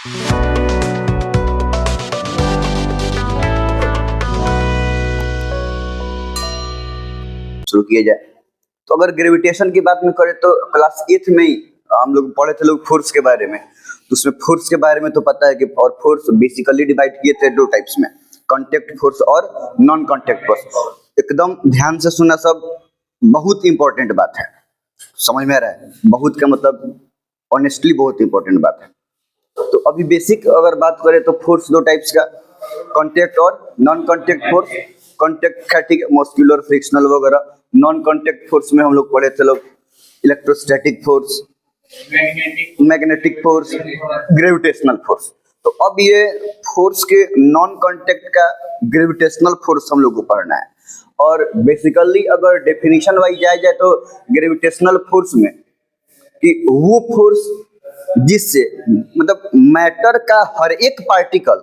शुरू किया जाए तो अगर ग्रेविटेशन की बात में करें तो क्लास 8th में ही हम लोग पढ़े थे लोग फोर्स के बारे में। तो उसमें फोर्स के बारे में तो पता है कि और फोर्स बेसिकली डिवाइड किए थे दो टाइप्स में, कांटेक्ट फोर्स और नॉन कांटेक्ट फोर्स। एकदम ध्यान से सुनना सब, बहुत इंपॉर्टेंट बात है, समझ में आ रहा है? बहुत का मतलब ऑनेस्टली बहुत इंपॉर्टेंट बात है। तो अभी बेसिक अगर बात करें तो फोर्स दो टाइप्स का, कांटेक्ट और नॉन कांटेक्ट फोर्स। कांटेक्ट का ठीक है, मस्कुलर, फ्रिक्शनल वगैरह। नॉन कांटेक्ट फोर्स में हम लोग पढ़े थे लोग electrostatic force, magnetic force, gravitational force. तो अब ये फोर्स के नॉन कांटेक्ट का ग्रेविटेशनल फोर्स हम लोग को पढ़ना है। और बेसिकली अगर डेफिनेशन वाइज जाया जाए तो ग्रेविटेशनल फोर्स में कि वो फोर्स जिससे मतलब मैटर का हर एक पार्टिकल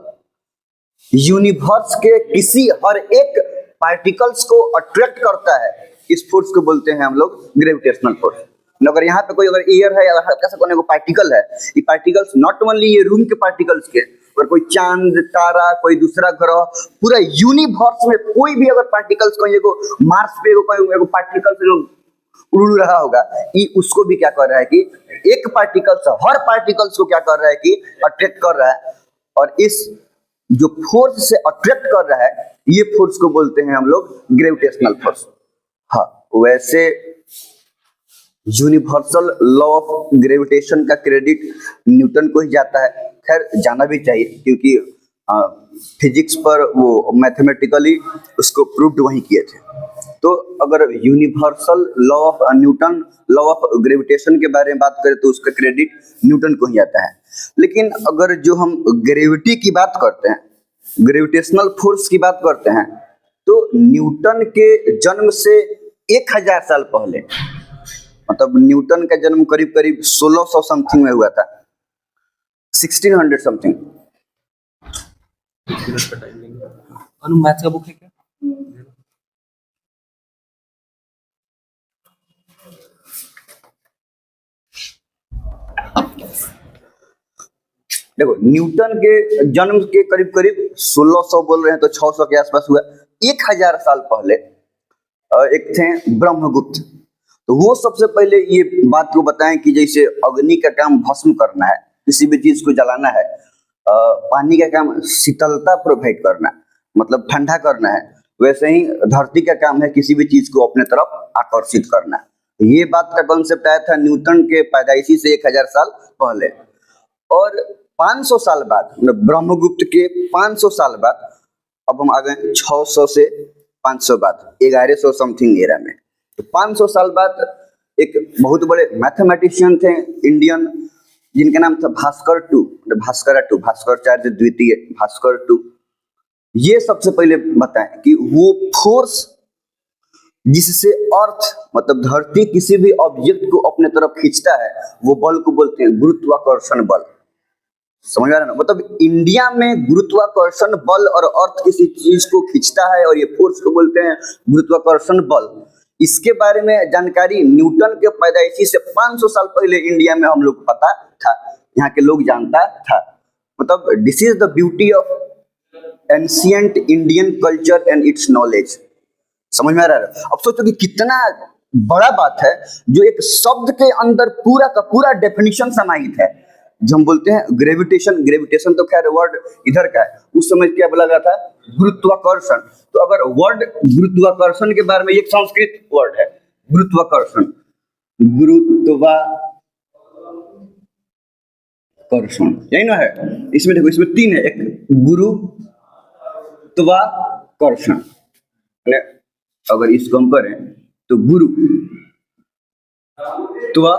यूनिवर्स के किसी हर एक पार्टिकल्स को अट्रैक्ट करता है, इस फोर्स को बोलते हैं हम लोग ग्रेविटेशनल फोर्स। अगर यहाँ पे कोई अगर एयर है या हल्का सा कोई पार्टिकल है, ये पार्टिकल्स नॉट ओनली ये रूम के पार्टिकल्स के, अगर कोई चांद, तारा, कोई दूसरा ग्रह, पूरा यूनिवर्स में कोई भी अगर पार्टिकल्स कोई एगो मार्स पे एगो पार्टिकल्स उड़ रहा होगा, ये उसको भी क्या कर रहा है कि एक पार्टिकल्स हर पार्टिकल्स को क्या कर रहा है कि अट्रैक्ट कर रहा है। और इस जो फोर्स से अट्रैक्ट कर रहा है, ये फोर्स को बोलते हैं हम लोग ग्रेविटेशनल फोर्स। हाँ, वैसे यूनिवर्सल लॉ ऑफ ग्रेविटेशन का क्रेडिट न्यूटन को ही जाता है। खैर जाना भी चाहिए क्योंकि फिजिक्स पर वो मैथमेटिकली उसको प्रूव्ड वही किए थे। तो अगर universal law of Newton law of gravitation के बारे में बात करें तो उसका क्रेडिट न्यूटन को ही आता है। लेकिन अगर जो हम ग्रेविटी की बात करते हैं, ग्रेविटेशनल फोर्स की बात करते हैं, तो न्यूटन के जन्म से 1000 साल पहले, मतलब न्यूटन का जन्म करीब करीब 1600 समथिंग में हुआ था, 1600 समथिंग। मैथ्स का बुक है क्या? देखो, न्यूटन के जन्म के करीब करीब 1600 बोल रहे हैं तो 600 के आसपास हुआ। 1000 साल पहले एक थे ब्रह्मगुप्त, तो वो सबसे पहले ये बात को बताएं कि जैसे अग्नि का काम भस्म करना है, किसी भी चीज को जलाना है, पानी का काम शीतलता प्रोवाइड करना मतलब ठंडा करना है, वैसे ही धरती का काम है किसी भी चीज को अपने तरफ आकर्षित करना। ये बात का कॉन्सेप्ट आया था न्यूटन के पैदाइशी से 1000 साल पहले। और 500 साल बाद, मतलब ब्रह्मगुप्त के 500 साल बाद, अब हम आ गए 600 से 500 बाद, 1100 समथिंग एरा में। तो 500 साल बाद एक बहुत बड़े मैथमेटिशियन थे इंडियन, जिनका नाम था भास्कराचार्य द्वितीय, भास्कर टू। ये सबसे पहले बताएं कि वो फोर्स जिससे अर्थ मतलब धरती किसी भी ऑब्जेक्ट को अपने तरफ खींचता है, वो बल को बोलते हैं गुरुत्वाकर्षण बल। समझ आ रहा है ना? मतलब इंडिया में गुरुत्वाकर्षण बल और अर्थ किसी चीज को खींचता है और ये फोर्स को बोलते हैं गुरुत्वाकर्षण बल। इसके बारे में जानकारी न्यूटन के पैदाइशी से 500 साल पहले इंडिया में हम लोग को पता था, यहाँ के लोग जानता था। मतलब this is the beauty of ancient Indian culture and it's knowledge. समझ में आ रहा है? अब सोचो कि कितना बड़ा बात है जो एक शब्द के अंदर पूरा का पूरा डेफिनेशन समाहित है। जो हम बोलते हैं ग्रेविटेशन, ग्रेविटेशन तो खैर वर्ड इधर का है, उस समय क्या बोला गया था? गुरुत्वाकर्षण। तो अगर वर्ड गुरुत्वाकर्षण के बारे में, एक संस्कृत वर्ड है गुरुत्वाकर्षण, गुरुत्वाकर्षण यही ना है? इसमें देखो, इसमें 3 है, एक गुरुत्वाकर्षण, अगर इसको हम करें तो गुरु त्वा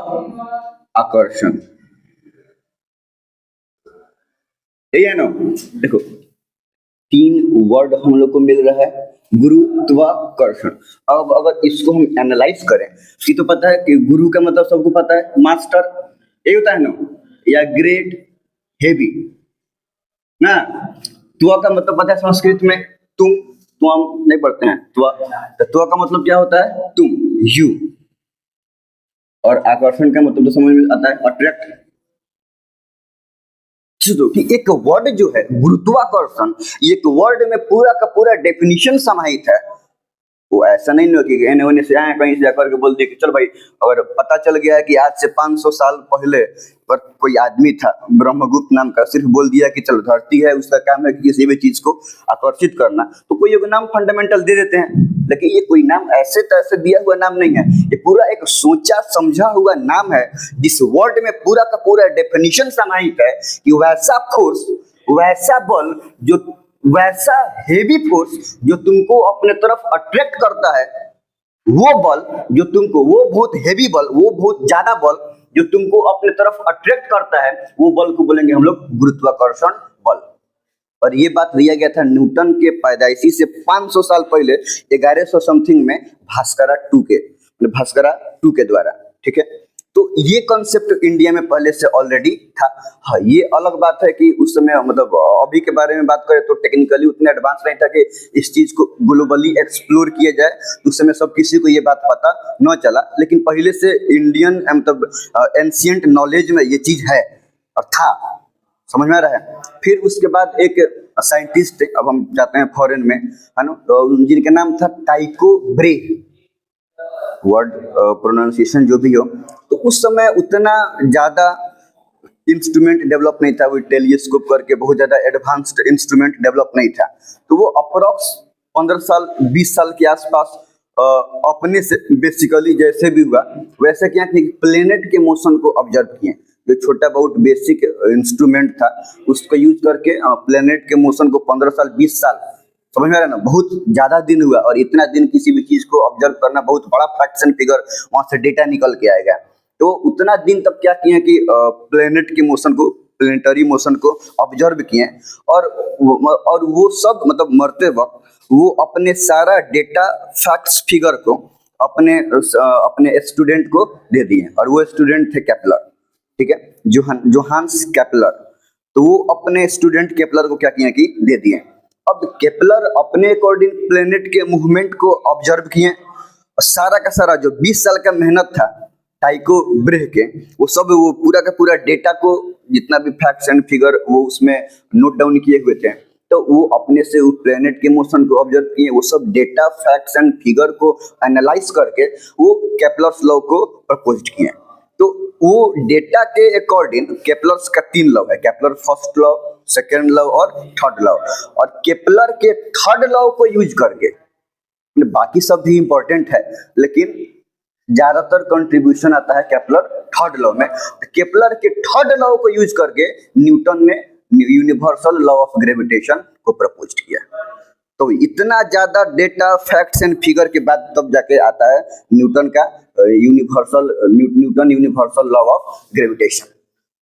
आकर्षण, यही है ना? देखो 3 वर्ड हम लोग को मिल रहा है, गुरुत्वाकर्षण। अब अगर इसको हम एनालाइज करें, कि तो पता है कि गुरु का मतलब सबको पता है मास्टर, यही होता है ना, या ग्रेट, हेवी ना। त्वा का मतलब पता है संस्कृत में तुम, तो हम नहीं पढ़ते हैं त्वा, तो त्वा का मतलब क्या होता है? तुम, यू। और आकर्षण का मतलब तो समझ में आता है अट्रैक्ट। तो कि एक वर्ड जो है गुरुत्वाकर्षण, एक वर्ड में पूरा का पूरा डेफिनेशन समाहित है। वो ऐसा नहीं ना कि एने ओने से आए कहीं से जाकर के बोल दिए कि चल भाई, अगर पता चल गया है कि आज से 500 साल पहले पर कोई आदमी था ब्रह्मगुप्त नाम का, सिर्फ बोल दिया कि चलो धरती है, उसका काम है कि किसी भी चीज को आकर्षित करना, तो कोई एक नाम फंडामेंटल दे देते हैं। लेकिन ये कोई नाम ऐसे तैसे दिया हुआ नाम नहीं है, ये पूरा एक सोचा समझा हुआ नाम है, जिस वर्ड में पूरा का पूरा डेफिनेशन समाहित है कि वैसा फोर्स, वैसा बल, जो वैसा हेवी फोर्स जो तुमको अपने तरफ अट्रैक्ट करता है, वो बल जो तुमको, वो बहुत हेवी बल, वो बहुत ज्यादा बल जो तुमको अपने तरफ अट्रैक्ट करता है, वो बल को बोलेंगे हम लोग गुरुत्वाकर्षण बल। और ये बात दिया गया था न्यूटन के पैदाइशी से 500 साल पहले 1100 समथिंग में भास्करा 2 के, मतलब भास्करा 2 के द्वारा। ठीक है, तो ये कॉन्सेप्ट इंडिया में पहले से ऑलरेडी था। हाँ, ये अलग बात है कि उस समय, मतलब अभी के बारे में बात करें तो टेक्निकली उतना एडवांस नहीं था कि इस चीज को ग्लोबली एक्सप्लोर किया जाए, उस समय सब किसी को ये बात पता न चला। लेकिन पहले से इंडियन मतलब एंशिएंट नॉलेज में ये चीज है और था, समझ में आ रहा है। फिर उसके बाद एक साइंटिस्ट थे, अब हम जाते हैं फॉरेन में, है ना, तो जिनका नाम था टाइको ब्रे, वर्ड प्रोनाउंसिएशन जो भी हो। तो उस समय उतना ज्यादा इंस्ट्रूमेंट डेवलप नहीं था, वो टेलीस्कोप करके बहुत ज्यादा एडवांस्ड इंस्ट्रूमेंट डेवलप नहीं था। तो वो अप्रोक्स 15 साल 20 साल के आसपास अपने से बेसिकली जैसे भी हुआ वैसे क्या कि प्लेनेट के मोशन को ऑब्जर्व किए। जो छोटा बहुत बेसिक इंस्ट्रूमेंट था उसको यूज करके प्लेनेट के मोशन को 15 साल 20 साल, समझ में आ रहा है ना, बहुत ज्यादा दिन हुआ। और इतना दिन किसी भी चीज को ऑब्जर्व करना बहुत बड़ा फैक्ट्स एंड फिगर, वहां से डेटा निकल के आएगा। तो उतना दिन तक क्या किए कि प्लेनेट के मोशन को, प्लेनेटरी मोशन को ऑब्जर्व किए। और वो सब मतलब मरते वक्त वो अपने सारा डेटा फैक्ट्स फिगर को अपने स्टूडेंट को दे दिए। और वो स्टूडेंट थे केपलर, ठीक है, जोहान्स केपलर। तो वो अपने स्टूडेंट केपलर को क्या किए कि दे दिए। अब केपलर अपने अकॉर्डिंग प्लेनेट के मूवमेंट को ऑब्जर्व किए और सारा का सारा जो 20 साल का मेहनत था टाइको ब्रे के, वो सब, वो पूरा का पूरा डेटा को, जितना भी फैक्ट्स एंड फिगर वो उसमें नोट डाउन किए हुए थे, तो वो अपने से उस प्लेनेट के मोशन को ऑब्जर्व किए। वो सब डेटा फैक्ट्स एंड फिगर को एनालाइज करके वो केपलर्स लॉ को प्रपोज किए। तो वो डेटा के अकॉर्डिंग केपलर्स का 3 लॉ है, Kepler first law, second law और थर्ड लॉ। और केपलर के थर्ड लॉ को यूज करके, बाकी सब भी इंपॉर्टेंट है लेकिन ज्यादातर कंट्रीब्यूशन आता है केपलर थर्ड लॉ में। केपलर के थर्ड लॉ को यूज करके न्यूटन ने यूनिवर्सल लॉ ऑफ ग्रेविटेशन को प्रपोज किया। तो इतना ज्यादा डेटा फैक्ट्स एंड फिगर के बाद तब जाके आता है न्यूटन का Newton universal law of gravitation.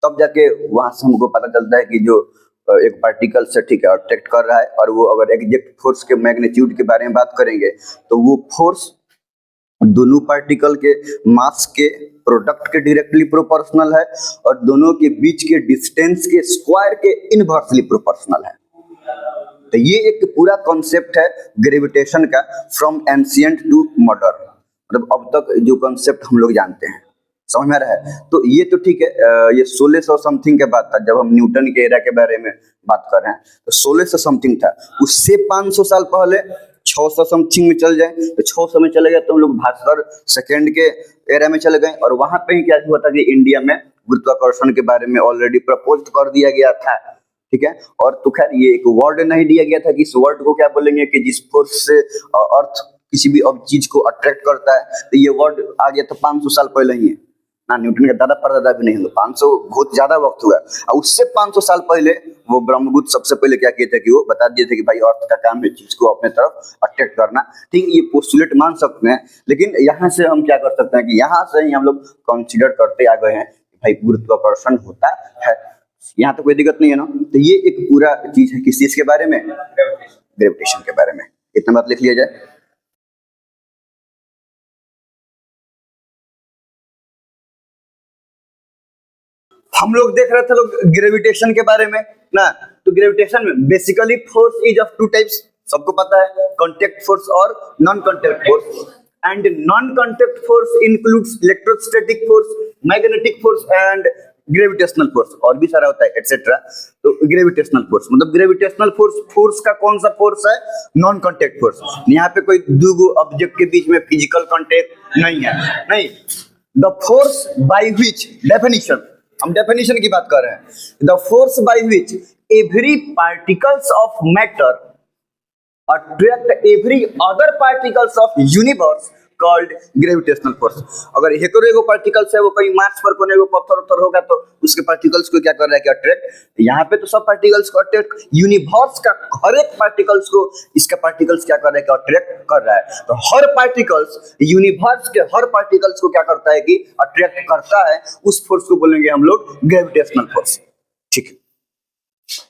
तब जाके वहां से हमको पता चलता है कि जो एक पार्टिकल से, ठीक है, अट्रैक्ट कर रहा है, और वो अगर एग्जैक्ट फोर्स के मैग्नीट्यूड के बारे में बात करेंगे तो वो फोर्स दोनों पार्टिकल के मास के प्रोडक्ट के डायरेक्टली प्रोपोर्शनल है और दोनों के बीच के डिस्टेंस के स्क्वायर के इनवर्सली प्रोपोर्शनल है। तो ये एक पूरा कॉन्सेप्ट है ग्रेविटेशन का, फ्रॉम एंशिएंट टू मॉडर्न, मतलब अब तक जो कॉन्सेप्ट हम लोग जानते हैं, समझ में आ रहा है। तो ये तो ठीक है, ये 1600 समथिंग के बाद था जब हम न्यूटन के एरा के बारे में बात कर रहे हैं। तो 1600 समथिंग था, उससे 500 साल पहले 600 समथिंग में चल जाए तो 600 में चले गए तो हम लोग भास्कर सेकेंड के एरा में चले गए। और वहां पे ही क्या हुआ था कि इंडिया में गुरुत्वाकर्षण के बारे में ऑलरेडी प्रपोज कर दिया गया था, ठीक है। और तो खैर ये एक वर्ड नहीं दिया गया था कि इस वर्ड को क्या बोलेंगे, कि जिस फोर्स से अर्थ किसी भी अब चीज को अट्रैक्ट करता है, तो ये वर्ड आ गया था 500 साल पहले ही है ना। न्यूटन का दादा परदादा भी नहीं, 500 बहुत ज्यादा वक्त हुआ। और उससे 500 साल पहले वो ब्रह्मगुप्त सबसे पहले क्या किए थे कि वो बता दिए थे कि भाई अर्थ का काम है चीज को अपने तरफ अट्रैक्ट करना, ठीक है। ये पोस्टुलेट मान सकते हैं, लेकिन यहाँ से हम क्या कर सकते हैं कि यहाँ से ही हम लोग कंसिडर करते आ गए हैं कि भाई गुरुत्वाकर्षण होता है, यहाँ तो कोई दिक्कत नहीं है ना। तो ये एक पूरा चीज है किस चीज के बारे में, ग्रेविटेशन के बारे में। इतना बात लिख लिया जाए। हम लोग देख रहे थे लोग ग्रेविटेशन के बारे में ना। तो ग्रेविटेशन में basically force is of 2 types, सबको पता है, कांटेक्ट फोर्स और non contact force. And non contact force includes electrostatic force, magnetic force and gravitational force, और भी सारा होता है एटसेट्रा। तो ग्रेविटेशनल फोर्स मतलब ग्रेविटेशनल फोर्स, फोर्स का कौन सा फोर्स है? Non contact force. यहाँ पे कोई दो ऑब्जेक्ट के बीच में फिजिकल कांटेक्ट नहीं है, नहीं। The force by which, definition, हम डेफिनेशन की बात कर रहे हैं, the force by which every particles of matter attract every other particles of universe called gravitational force। अगर एगो पार्टिकल्स है वो कहीं मार्स पर कोने को पत्थर होगा तो उसके पार्टिकल्स को क्या कर रहा है कि अट्रैक्ट। यहाँ पे तो सब पार्टिकल्स को अट्रैक्ट, यूनिवर्स का हर एक पार्टिकल्स को इसका पार्टिकल्स क्या कर रहा है कि अट्रैक्ट कर रहा है। तो हर पार्टिकल्स, यूनिवर्स के हर पार्टिकल्स को क्या करता है कि अट्रैक्ट करता है, उस फोर्स को बोलेंगे हम लोग ग्रेविटेशनल फोर्स। ठीक है,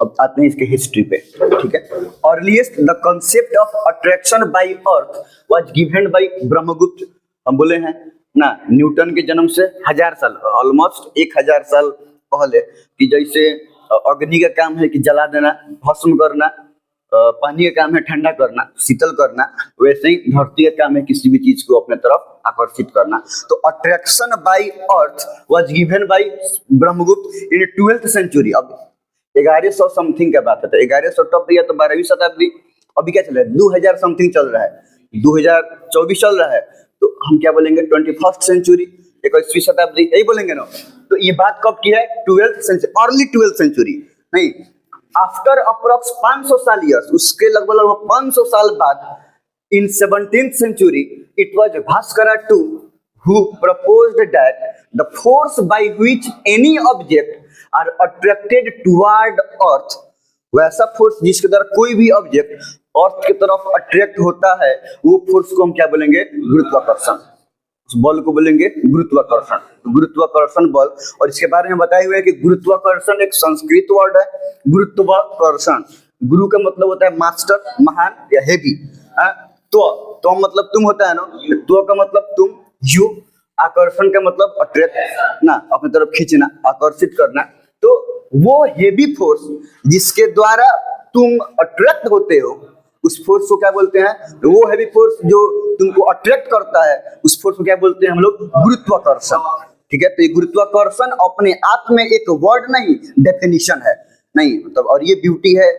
अब आते हैं इसके हिस्ट्री पे। ठीक है, earliest the concept of attraction by earth was given by Brahmagupta. हम बोले हैं ना, न्यूटन के जन्म से 1000 साल, ऑलमोस्ट 1000 साल पहले, कि जैसे अग्नि का काम है कि जला देना, भस्म करना, पानी का काम है ठंडा करना, शीतल करना, वैसे ही धरती का काम है किसी भी चीज को अपने तरफ आकर्षित करना। तो attraction by earth was given by Brahmagupta in 12th century. अब 1100 समथिंग का बात है, तो 1100 टॉप दिया तो 12वीं शताब्दी, अभी क्या चल रहा है 2000 समथिंग चल रहा है, 2024 चल रहा है, तो हम क्या बोलेंगे 21st सेंचुरी, 21वीं शताब्दी, यही बोलेंगे ना। तो ये बात कब की है? 12th century, early 12th century नहीं, आफ्टर अप्रॉक्स 500 साल ईयर्स, उसके लगभग 500 साल बाद, in 17th century it was Bhaskara two who proposed that the force by which any object are attracted toward earth, वैसा फोर्स जिसके द्वारा कोई भी ऑब्जेक्ट अर्थ की तरफ अट्रैक्ट होता है, वो फोर्स को हम क्या बोलेंगे? गुरुत्वाकर्षण। उस बल को बोलेंगे गुरुत्वाकर्षण, गुरुत्वाकर्षण बल। और इसके बारे में बताए हुए है कि गुरुत्वाकर्षण एक संस्कृत वर्ड है। गुरुत्वाकर्षण, गुरु का मतलब होता है मास्टर, महान या हेवी। तो मतलब तुम होता है ना, तो का मतलब तुम, यू, आकर्षण का मतलब अट्रैक्ट ना, अपनी तरफ खींचना, आकर्षित करना। तो वो हेवी फोर्स जिसके द्वारा तुम अट्रैक्ट होते हो, उस फोर्स को क्या बोलते हैं? वो हेवी फोर्स जो तुमको अट्रैक्ट करता है, उस फोर्स को क्या बोलते हैं हम लोग? गुरुत्वाकर्षण। ठीक है, तो ये गुरुत्वाकर्षण अपने आप में एक वर्ड नहीं, डेफिनेशन है नहीं मतलब। और ये ब्यूटी है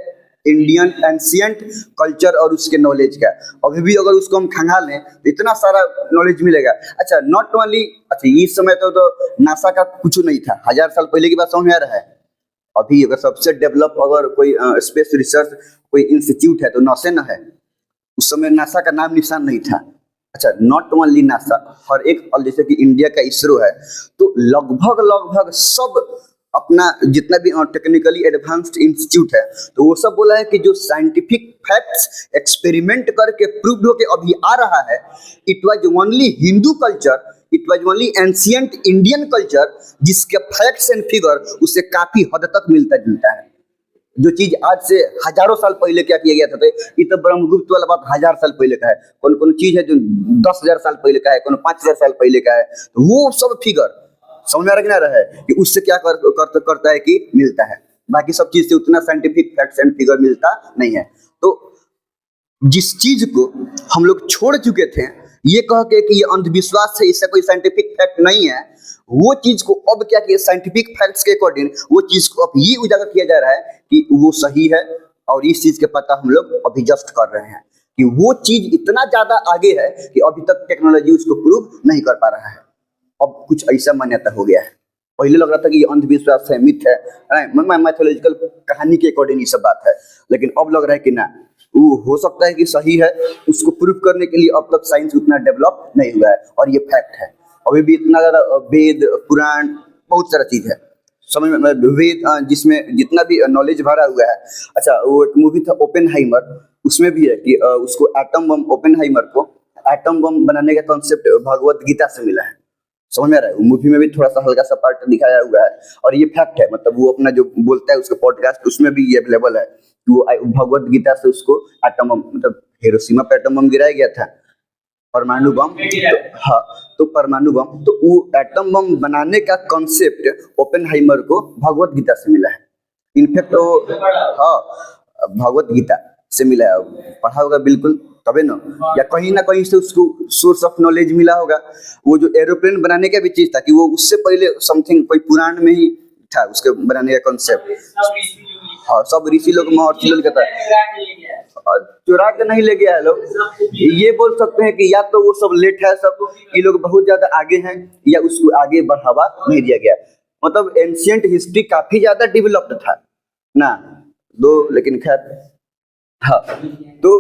इंडियन एंशिएंट कल्चर और उसके नॉलेज का। अभी भी अगर उसको हम खंगाल लें तो इतना सारा नॉलेज मिलेगा। अच्छा, नॉट ओनली, अच्छा इस समय तो नासा का कुछ नहीं था, 1000 साल पहले की बात समझ में आ रहा है। अभी अगर सबसे डेवलप अगर कोई स्पेस रिसर्च कोई इंस्टीट्यूट है तो नासा न है। उस समय नासा का नाम निशान नहीं था। अच्छा, नॉट ओनली नासा, हर एक, जैसे कि इंडिया का इसरो है, तो लगभग सब अपना जितना भी टेक्निकली एडवांस्ड इंस्टीट्यूट है, तो वो सब बोला है कि जो साइंटिफिक फैक्ट्स एक्सपेरिमेंट करके प्रूव होके अभी आ रहा है, it was only Hindu culture, it was only ancient Indian culture, जिसके फैक्ट्स एंड फिगर उससे काफी हद तक मिलता जुलता है। जो चीज आज से हजारों साल पहले क्या किया गया था, तो ये तो ब्रह्मगुप्त वाला बात 1000 साल पहले का है। कौन कौन चीज है जो 10,000 साल पहले का है, कौन 5000 साल पहले का है, तो वो सब फिगर समझ में आ रहा है कि उससे क्या करता है कि मिलता है। बाकी सब चीज से उतना साइंटिफिक फैक्ट्स एंड फिगर मिलता नहीं है। तो जिस चीज को हम लोग छोड़ चुके थे ये कह के कि ये अंधविश्वास है, इससे कोई साइंटिफिक फैक्ट नहीं है, वो चीज को अब क्या किया, साइंटिफिक फैक्ट्स के अकॉर्डिंग वो चीज को अब ये उजागर किया जा रहा है कि वो सही है। और इस चीज के पता हम लोग अभी जस्ट कर रहे हैं कि वो चीज इतना ज्यादा आगे है कि अभी तक टेक्नोलॉजी उसको प्रूव नहीं कर पा रहा है। अब कुछ ऐसा मान्यता हो गया है। पहले लग रहा था कि ये अंधविश्वास है, मिथ है, मैथोलॉजिकल कहानी के अकॉर्डिंग ये सब बात है, लेकिन अब लग रहा है कि ना, वो हो सकता है कि सही है। उसको प्रूव करने के लिए अब तक साइंस उतना डेवलप नहीं हुआ है, और ये फैक्ट है। अभी भी इतना ज्यादा वेद पुराण बहुत सारा चीज है समझ में, वेद जिसमें जितना भी नॉलेज भरा हुआ है। अच्छा, वो एक मूवी था ओपेनहाइमर, उसमें भी है कि उसको एटम बम, ओपेनहाइमर को एटम बम बनाने का कॉन्सेप्ट भगवत गीता से मिला है। समझ में आ रहा है? मूवी में भी थोड़ा सा हल्का सा पार्ट दिखाया हुआ है, और ये फैक्ट है। मतलब वो अपना जो बोलता है उसके पॉडकास्ट उसमें भी ये अवेलेबल है कि वो भगवत गीता से उसको एटम बम, मतलब हिरोशिमा पे एटम बम गिराया गया था, परमाणु बम। तो हाँ, तो परमाणु बम, तो वो एटम बम बनाने का कॉन्सेप्ट ओपेनहाइमर को भगवत गीता से मिला है। इनफैक्ट वो हाँ भगवत गीता से मिला है, पढ़ा होगा बिल्कुल तबे ना, या कहीं ना कहीं से उसको सोर्स ऑफ नॉलेज मिला होगा। वो जो एरोप्लेन बनाने का भी चीज था कि वो उससे पहले समथिंग कोई पुराण में ही था उसके बनाने का कॉन्सेप्ट। हाँ, सब ऋषि लोग महर्षि लोग कहता है चुरा के नहीं ले गया है लोग। ये बोल सकते हैं कि या तो वो सब लेट है, सब ये लोग बहुत ज्यादा आगे हैं, या उसको आगे बढ़ावा नहीं दिया गया। मतलब एंशियंट हिस्ट्री काफी ज्यादा डेवलप्ड था ना दो, लेकिन खैर हाँ। तो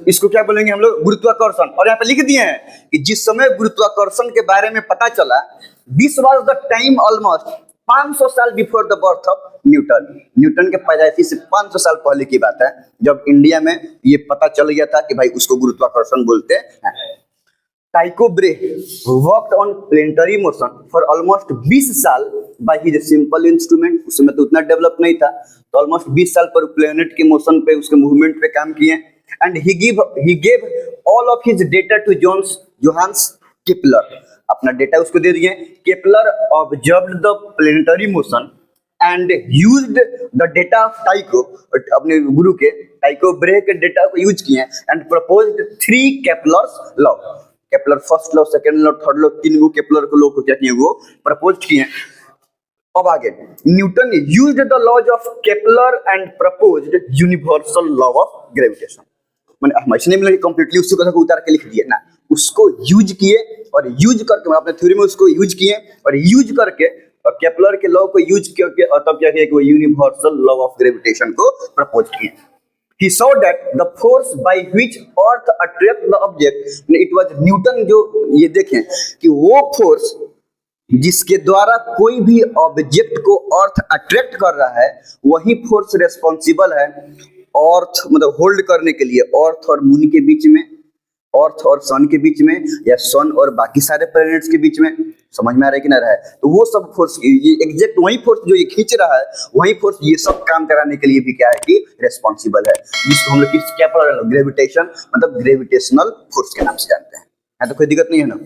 इसको क्या बोलेंगे हम लोग, गुरुत्वाकर्षण। और यहाँ पे लिख दिए हैं कि जिस समय गुरुत्वाकर्षण के बारे में पता चला, this was the time almost 500 साल before the birth of Newton. Newton के पैदाइशी से 500 साल पहले की बात है, जब इंडिया में ये पता चल गया था कि भाई उसको गुरुत्वाकर्षण बोलते हैं। टाइको ब्रे worked on planetary motion for almost 20 साल बाय हिज सिंपल इंस्ट्रूमेंट। उस समय तो उतना डेवलप नहीं था, तो ऑलमोस्ट 20 साल पर प्लेनेट के मोशन पे, उसके मूवमेंट पे काम किए। And he gave all of his data to Johannes Kepler. अपना डेटा उसको दे दिए। Kepler observed the planetary motion and used the data of Tycho, अपने गुरु के टाइको ब्रे के डेटा को यूज किए and proposed 3 Kepler's law. Kepler first law, second law, third law, 3 गो केपलर को लॉ को क्या किए, वो प्रपोज किए। अब आगे Newton used the laws of Kepler and proposed universal law of gravitation. मैंने हम ऐसे नहीं मिला कि कंप्लीटली उसको कथा को उतार के लिख दिए ना, उसको यूज किए और यूज करके अपने थ्योरी में उसको यूज किए और यूज करके और केपलर के लॉ को यूज करके और तब क्या किया कि वो यूनिवर्सल लॉ ऑफ ग्रेविटेशन को प्रपोज किए। He saw that the force by which Earth attract the object, it was Newton जो ये देखें कि वो फोर्स जिसके द्वारा कोई भी ऑब्जेक्ट को अर्थ अट्रैक्ट कर रहा है, वही फोर्स रेस्पॉन्सिबल है अर्थ मतलब होल्ड करने के लिए, अर्थ और मून के बीच में, अर्थ और सन के बीच में, या सन और बाकी सारे प्लैनेट्स के बीच में। समझ में आ रहा है कि ना रहा है? तो वो सब फोर्स, ये एग्जैक्ट वही फोर्स जो ये खींच रहा है, वही फोर्स ये सब काम कराने के लिए भी क्या है कि रेस्पॉन्सिबल है, जिसको हम लोग किस क्या पढ़ रहे हैं, ग्रेविटेशन मतलब ग्रेविटेशनल फोर्स के नाम से जानते हैं। तो कोई दिक्कत नहीं है ना।